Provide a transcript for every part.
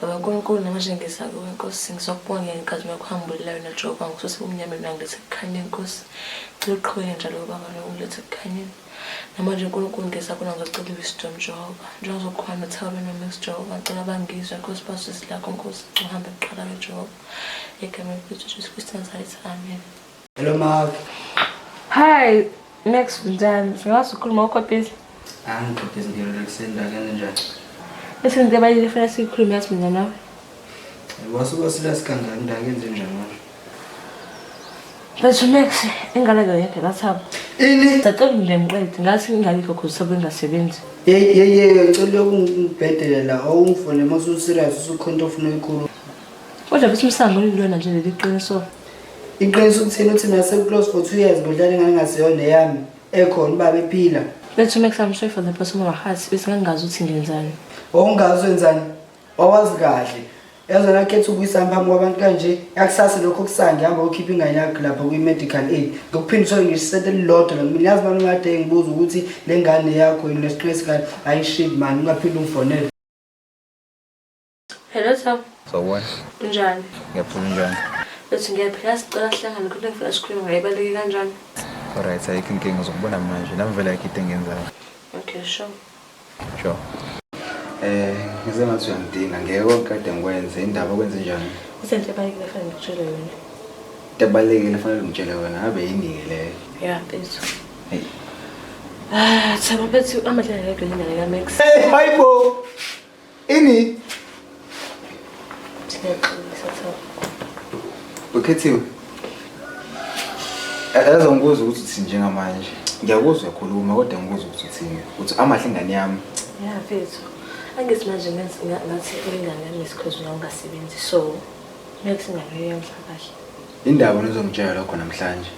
Ngoba namanje ngisakuwe Nkosi ngizokubonga ngenkathi ukuhambulayo naJehova ngikususa umnyama nangilethe ekukhanyeni Nkosi. Ngicela uqhubeke njalo baba nokulethe ekukhanyeni. Namanje uNkulunkulu ngisakuna ngizocela wisdom Jehova. Njengoba uzokhona uthawula noma Jehova ngicela bangizwe Nkosi basisi lakho Nkosi uhambe eqala Jehova. Egameni likaJesu Kristu Nazareth. Amen. Hello Mark. Hi, Max njani? Singazi ukukhuluma ukhophisi? Ngikhophisi ngiyolekisenda kanjani? Bese ngibalile funa sikhulume yathi mina nawe. Wasuka silasikangani ndakenze njani? Bese Max ingane ke yakhe lathaba. Ini? Tatolo ngimqede ngathi ngingalikho khona sabe ngasebenzi. Ngicela ukungibhedelela awungifone mase serious usukhonto ufuna ukukhuluma. Kodwa bese umsango lilona nje leliqiniso. Iqiniso ukuthini uthi nase close for 2 years bodlala ingane ngasiyona yami ekhona baba ephila. Let's make some sure for the person who has bese ngingazi uthi ngenzani. Ongazi wenzani? Owazi kahle. Yazona akhetha ukuyisamba phambi kwabantu kanje yakusasa lokho kusange hamba ukhipha ingane yakhe lapha kwi-medical aid. Ngokuphindiswa ngisete lilodwa ngimini yazi manje ngade ngibuza ukuthi le ngane yakho ine-stress kani ayiship man ungaphinde umfonele. Hello Sam. Sawubona. Njani? Ngiyaphila njani? Bese ngiyaphila sicela sihlangane kodwa ngifuna sikhulume ngayibaleki kanjani? Alright, ayikho inkinga uzokubona manje. Nami vele ayikho into engiyenzayo. Okay, sure. Sure. Ngize ngathi uyangidinga ngeke kade ngikwenze indaba okwenze njani? Isente ebalekile fanele ngikutshele yona. Into ebalekile fanele ngitshele wena ngabe yini leyo? Yeah, bethu. Hey. Thaba bethu amadlela yakho yini la Max? Hey, hayibo. Ini? Siyaqinisa Thaba. Ukhethiwe. Azongibuza ukuthi uthi njengamanje. Ngiyakuzwa ukukhuluma kodwa ngibuza ukuthi uthini. Uthi amahle ingane yami. Yeah, bethu. Angithi manje ngathi ingane yami isikhozi ungasebenzi so Max ngeke yamhlakahle. Indaba nizongitshela lokho namhlanje.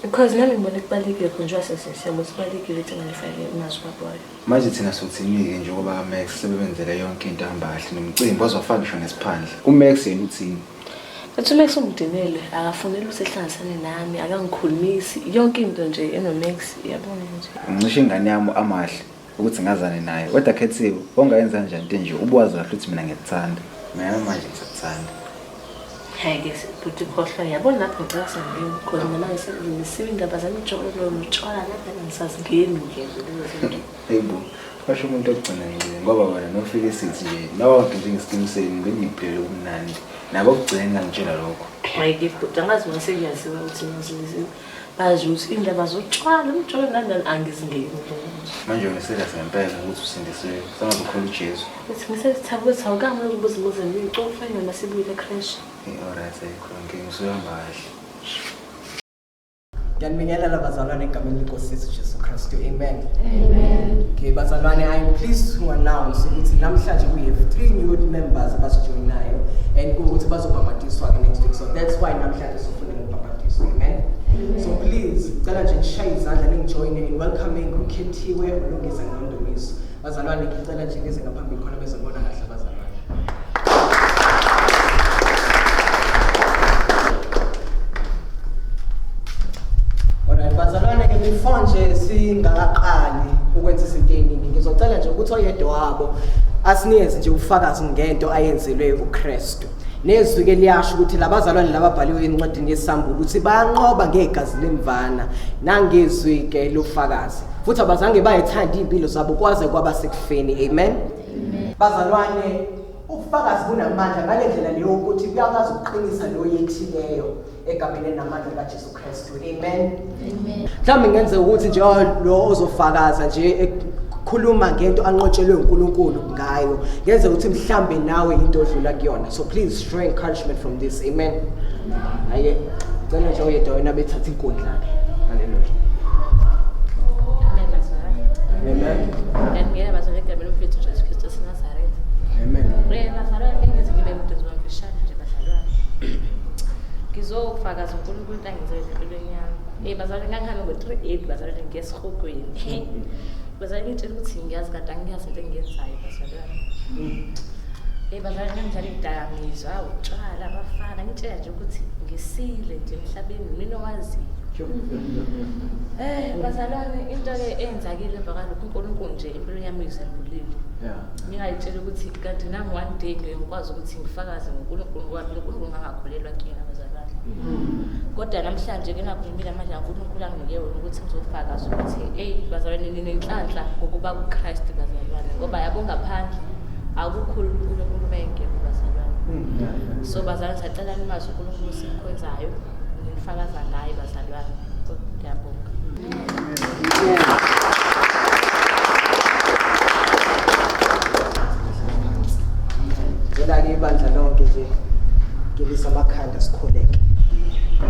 Because nami ngibona kubalekile konjwa sesiyamo sibalekile ukuthi ngifake imazwi babona. Manje thina sokuthini-ke nje ngoba kaMax sebebenzele yonke into ehamba kahle nomcimbi ozofaka ngisho nesiphandle. UMax yena uthini? Ethi Max umdinele akafunela usehlanganisane nami akangikhulumisi yonke into nje enoMax yabona nje. Ngisho ingane yami amahle ukuthi ngazane naye. Kodwa Khethiwe, ongayenza kanjani into nje ubuwazi kahle ukuthi mina ngikuthanda. Mina manje ngisakuthanda. Hayi ke futhi khohlwa yabona lapho ngisasangeni because manje sengisiwe indaba zami ijolo notshwala lapha ngisazingeni nje lezo. Yebo. Kasho umuntu ogcina nje ngoba wena nofika isithi nje nawe ngisqiniseni bengiphele kumnandi. Nabo kugcina ngangitshela lokho. Hayi ke futhi angazi mase kuyaziwa ukuthi ngizizwe bazi ukuthi indaba zotshwala umjolo nandani angizingeni. Manje ngisela sempela ukuthi usindisiwe. Sangazokhona uJesu. Uthi ngisethaba ukuthi awukami ukubuza imibuzo ngicofa noma sibuyele crash. Alright, ayikho nkinga usuyahamba kahle. Ngiyanibingelela bazalwane egameni leNkosi yethu Jesu Kristu. Amen. Amen. Okay, bazalwane, I'm pleased to announce ukuthi namhlanje we have 3 new members abasijoinayo and ukuthi bazobhabhatiswa ke next week. So that's why namhlanje sifuna ukubhabhatiswa. Amen. So please, cela nje nishaye izandla ningijoine in welcoming uKhethiwe uLungisa noNdumiso. Bazalwane, ngicela nje ngeze ngaphambili khona bezobona kahle bazalwane. Bazalwane ke before nje singakaqali ukwenza izinto eziningi ngizocela nje ukuthi oyedwa wabo asinikeze nje ufakazi ngento ayenzelwe uKristu. Nezwi ke liyasho ukuthi labazalwane lababhaliwe encwadini yesambulo ukuthi bayanqoba ngegazi lemvana nangezwi ke lofakazi. Futhi abazange bayithanda impilo zabo kwaze kwaba sekufeni. Amen. Amen. Bazalwane ufakazi kunamandla ngalendlela leyo ukuthi kuyakwazi ukuqinisa lo yethileyo egameni namandla kaJesu Kristu. Amen. Amen. Mhlawumbe ngenze ukuthi nje lo ozofakaza nje ekhuluma ngento anqotshelwe uNkulunkulu ngayo ngenze ukuthi mhlambe nawe into odlula kuyona. So please show encouragement from this. Amen. Aye cela nje oyedwa wena bethatha inkundla yakhe. Hallelujah. Amen. Amen. Ngiyabona bazalwane egameni lomfethu Jesu Kristu Nazareth. Amen. Bazalwane ngizibe umuntu ozobambishana nje bazalwane. Ngizofakaza uNkulunkulu angizele empilweni yami. Bazalwane ngangihambe ngo-3:8 bazalwane ngesihogweni. Bazalwane ngitshela ukuthi ngiyazi kade angiyazi into engiyenzayo bazalwane. Bazalwane ngidlala idakamizwa utshwala abafana ngitshela nje ukuthi ngisile nje emhlabeni mina owaziyo. Bazalwane into ke eyenzakile emva kwalokho uNkulunkulu nje impilo yami uyisembulile. Ngingayitshela ukuthi kanti nami one day ngiyokwazi ukuthi ngifakaze ngoNkulunkulu ngoba uNkulunkulu ngangakholelwa kuyena bazalwane. Kodwa namhlanje ke nakhulumile manje uNkulunkulu anginike wona ukuthi ngizofakaza ukuthi bazalwane ninenhlanhla ngokuba kuKristu bazalwane ngoba yabo ngaphandle akukho uNkulunkulu bengekho bazalwane. So bazalwane sicela nimazi uNkulunkulu simkhonzayo nifakaza naye bazalwane. Ngiyabonga. Njela-ke ibandla lonke nje ngilisa amakhanda sikhuleke.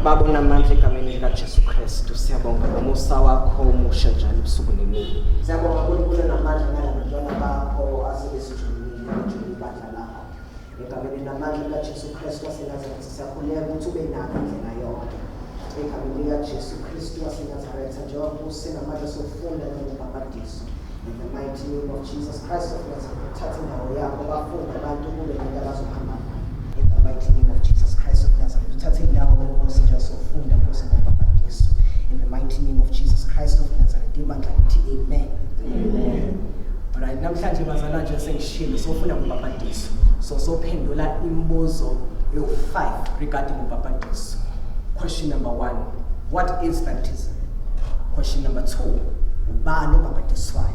Baba namandla egameni likaJesu Kristu siyabonga ngomusa wakho omusha njalo ubusuku nemini. Siyabonga uNkulunkulu namandla ngalabantwana bakho asebesijulile njalo ibandla lakho. Egameni namandla likaJesu Kristu waseNazaretha siyakhuleka ukuthi ube nakho indlela yonke. Egameni likaJesu Kristu waseNazaretha njengoba usenamandla sokufunda nokubhabhadisa. In the mighty name of Jesus Christ of Nazareth, thatha indawo yakho bafunda abantu kube nento abazohamba. In the mighty name of Jesus Christ of Nazareth, thatha indawo Nkosi nje sokufunda Nkosi ngobhabhadiso. In the mighty name of Jesus Christ of Nazareth, ibandla lithi amen. Amen. Alright, namhlanje bazalwane nje sengishilo sofuna ngobhabhadiso. So sophendula imibuzo yo-5 regarding ubhabhadiso. Question number 1, what is baptism? Question number 2, ubani obhabhadiswayo?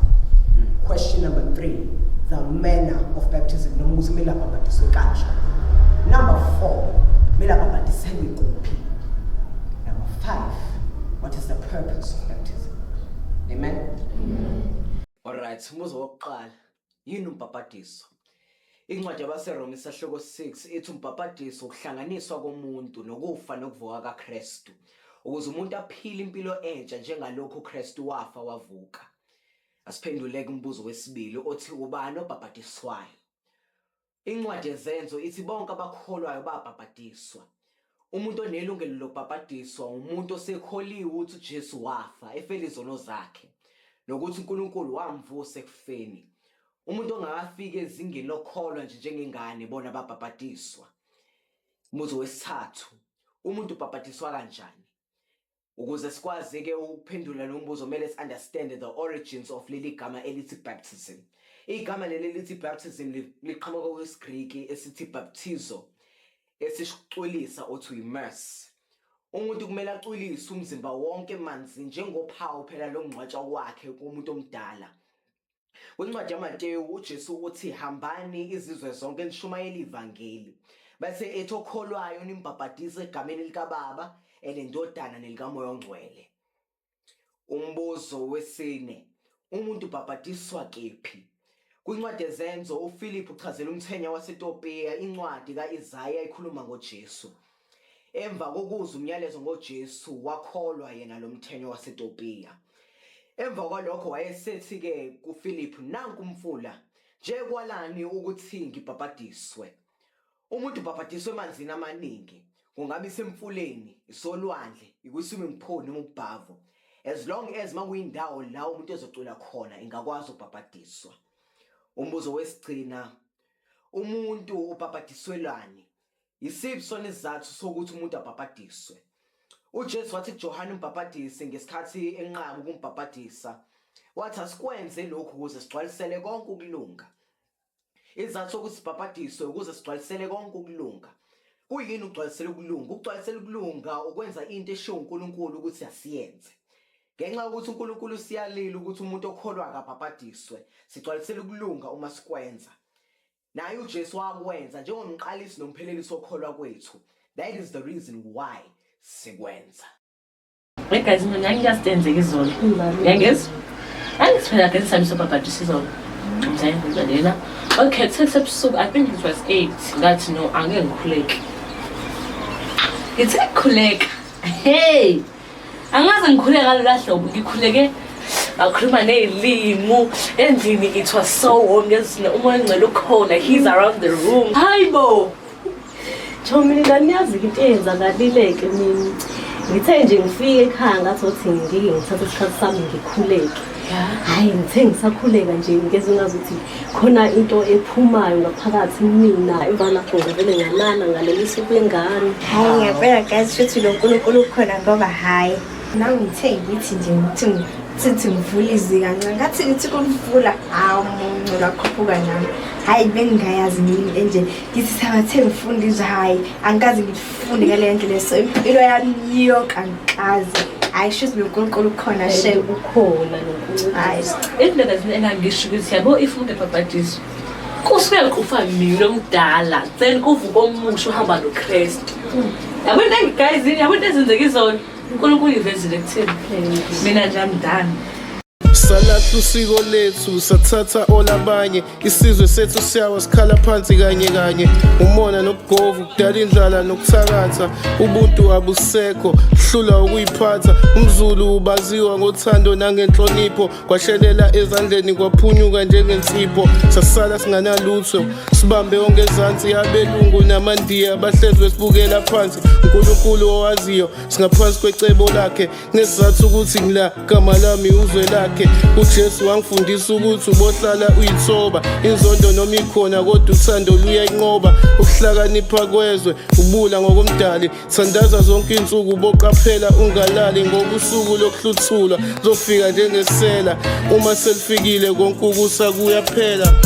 Question number 3, the manner of baptism. Noma ukuthi kumele abhabhadiswe kanjani. Number 4, kumele abhabhadiselwe kuphi? Number 5, what is the purpose of baptism? Amen? Alright, umbuzo wokuqala, yini umbhabhadiso? Incwadi yabaseRoma isahloko 6 ithi umbhabhadiso ukuhlanganiswa komuntu nokufa nokuvuka kaKristu ukuze umuntu aphile impilo entsha njengalokho uKristu wafa wavuka. Asiphenduleke umbuzo wesibili othi ubani obhabhadiswayo? Incwadi yezenzo ithi bonke abakholwayo babhabhadiswa. Umuntu onelungelo lokubhabhadiswa umuntu osekholiwe ukuthi uJesu wafa efela izono zakhe nokuthi uNkulunkulu wamvusa ekufeni. Umuntu ongakafika ezingeni lokholwa nje njengengane bona babhabhadiswa. Umbuzo wesithathu, umuntu ubhabhadiswa kanjani? Ukuze sikwazi ke ukuphendula lo mbuzo kumele understand the origins of leli gama elithi baptism. Igama leli lithi baptism liqhamuka kwesiGreek esithi baptizo esisixolisa or to immerse. Umuntu kumele aculise umzimba wonke manzi njengophawu phela lomngcwatsha wakhe kumuntu omdala. Kwincwadi yaMateyu uJesu uthi hambani izizwe zonke nishumayele ivangeli. Bese ethi okholwayo nimbhabhadise egameni likaBaba elendodana nelikaMoya oNgcwele. Umbuzo wesine, umuntu ubhabhadiswa kephi? Kwincwadi yezenzo uPhilip uchazela umthenya waseTopiya incwadi kaIsaya ikhuluma ngoJesu. Emva kokuzwa umyalezo ngoJesu wakholwa yena lo mthenya waseTopiya. Emva kwalokho wayesethi ke kuPhilip nanku umfula nje kwalani ukuthi ngibhabhadiswe. Umuntu ubhabhadiswe emanzini amaningi, kungabe isemfuleni, isolwandle, ikwiswimming pool noma ubhavo. As long as makuyindawo la umuntu ezocula khona ingakwazi ukubhabhadiswa. Umbuzo wesigcina, umuntu ubhabhadiswelani? Yisiphi sona isizathu sokuthi umuntu abhabhadiswe? uJesu wathi kuJohane umbhabhadisi ngesikhathi enqaba ukumbhabhadisa, wathi asikwenze lokhu ukuze sigcwalisele konke ukulunga. Isizathu sokuthi sibhabhadiswe ukuze sigcwalisele konke ukulunga. Kuyini ukugcwalisela ukulunga? Ukugcwalisela ukulunga ukwenza into eshiwo uNkulunkulu ukuthi asiyenze. Ngenxa ukuthi uNkulunkulu siyalila ukuthi umuntu okholwa akabhabhadiswe, sigcwalisela ukulunga uma sikwenza. Naye uJesu wakwenza njengomqalisi nomphelelisi okholwa kwethu. That is the reason why sikwenza. Hey guys, mina ngiyastenzeka izolo. Ngiyangezwa? Angisifela ke sami sobhabhadisa izolo. Ngizayibona. Okay, ebusuku I think it was 8. Ngathi no angeke ngikhuleke. Ngithe khuleka. Hey! Angaze ngikhuleka ngalolu hlobo, ngikhuleke bakhuluma nezilimo endlini. It was so warm. Ngezina umoya ongcwele ukhona. He's around the room. Hayibo. Mina nganiyazi into eyenzakalileke mina. Ngithe nje ngifike ekhaya ngathi ngithatha isikhathi sami ngikhuleke. Hayi ngithe ngisakhuleka nje ngeze ngazuthi khona into ephumayo ngaphakathi kumina emva lapho ngavele ngalala ngaleli suku lengane. Hayi ngiyabona guys shothi lo nkulunkulu ukhona ngoba hayi nawe ngithe ngithi nje sithi ngivula izika kancane ngathi ngithi kulivula hawu muncu lakhuphuka nami hayi bengingayazi nini enje ngithi sabathe ngifundizwe hayi angikazi ngifunde ngale ndlela so impilo yami yonke angikazi hayi shothi lo nkulunkulu ukhona she Ukhona lo hayi Indlela engangisho ukuthi yabo ifunde babhadiswa. Kusuke kufa mina omdala, then kuvuka omusha uhamba noKristu. Yabo into guys, yabo into ezenzeka izona. uNkulunkulu ivezile kuthina. Mina nje amdala. Salahla usiko lethu sathatha olabanye isizwe sethu siyawa sikhala phansi kanye kanye umona nobugovu kudala indlala nokuthakatha ubuntu abusekho hlula ukuyiphatha umZulu ubaziwa ngothando nangenhlonipho kwashelela ezandleni kwaphunyuka njengensipho sasala singanalutho sibambe ongezansi yabelungu namandiya bahlezwe sibukela phansi uNkulunkulu owaziyo singaphansi kwecebo lakhe ngesizathu ukuthi ngila gama lami uzwe lakhe uJesu wangifundisa ukuthi ubohlala uyithoba inzondo noma ikhona kodwa uthando luyanqoba ukuhlakanipha kwezwe ubula ngokomdali thandaza zonke insuku boqaphela ungalali ngobusuku lokuhluthulwa zofika njengesela uma selifikile konke ukusa kuyaphela.